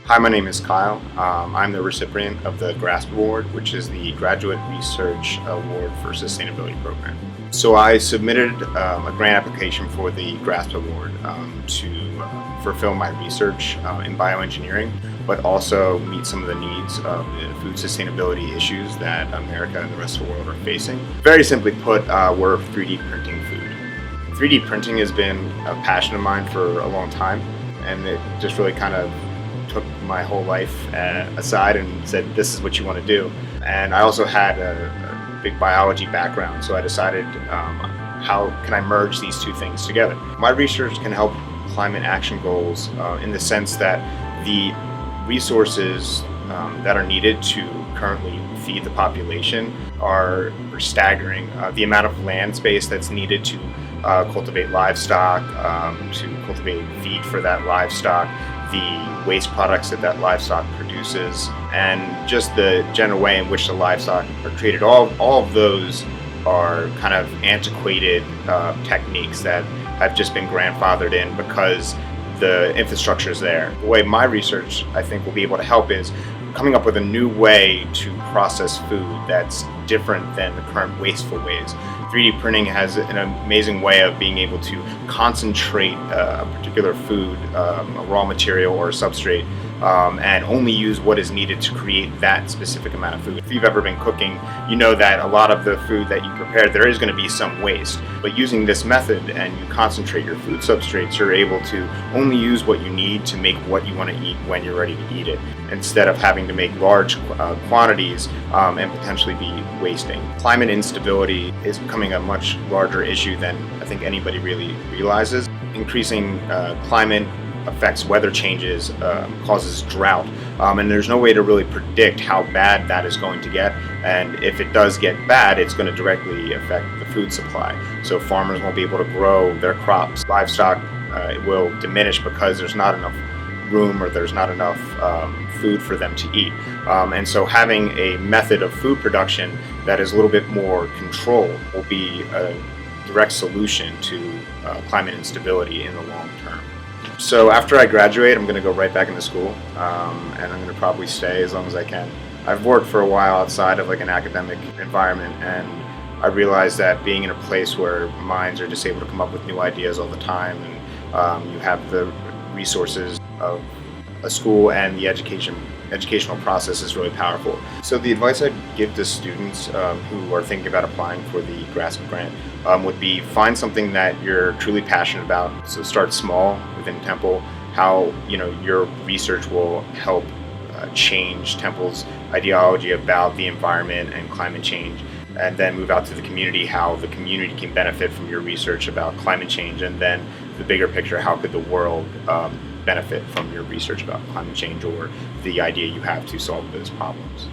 Hi, my name is Kyle. I'm the recipient of the GRASP Award, which is the Graduate Research Award for Sustainability Program. So I submitted a grant application for the GRASP Award to fulfill my research in bioengineering, but also meet some of the needs of the food sustainability issues that America and the rest of the world are facing. Very simply put, we're 3D printing food. 3D printing has been a passion of mine for a long time, and it just really kind of took my whole life aside and said, this is what you want to do. And I also had a big biology background, so I decided how can I merge these two things together. My research can help climate action goals in the sense that the resources that are needed to currently feed the population are staggering. The amount of land space that's needed to cultivate livestock, to cultivate feed for that livestock, the waste products that livestock produces, and just the general way in which the livestock are treated. All of those are kind of antiquated techniques that have just been grandfathered in because the infrastructure is there. The way my research, I think, will be able to help is coming up with a new way to process food that's different than the current wasteful ways. 3D printing has an amazing way of being able to concentrate a particular food, a raw material or a substrate, and only use what is needed to create that specific amount of food. If you've ever been cooking, you know that a lot of the food that you prepare, there is going to be some waste. But using this method and you concentrate your food substrates, you're able to only use what you need to make what you want to eat when you're ready to eat it, instead of having to make large quantities and potentially be wasting. Climate instability is becoming a much larger issue than I think anybody really realizes. Increasing climate affects weather changes, causes drought, and there's no way to really predict how bad that is going to get. And if it does get bad, it's going to directly affect the food supply. So farmers won't be able to grow their crops. Livestock will diminish because there's not enough room or there's not enough food for them to eat. And so having a method of food production that is a little bit more controlled will be a direct solution to climate instability in the long term. So after I graduate, I'm going to go right back into school, and I'm going to probably stay as long as I can. I've worked for a while outside of like an academic environment, and I realized that being in a place where minds are just able to come up with new ideas all the time, and you have the resources of a school and the educational process is really powerful. So the advice I'd give to students who are thinking about applying for the GRASP grant would be find something that you're truly passionate about. So start small within Temple. How your research will help change Temple's ideology about the environment and climate change, and then move out to the community, how the community can benefit from your research about climate change, and then the bigger picture, how could the world benefit from your research about climate change or the idea you have to solve those problems.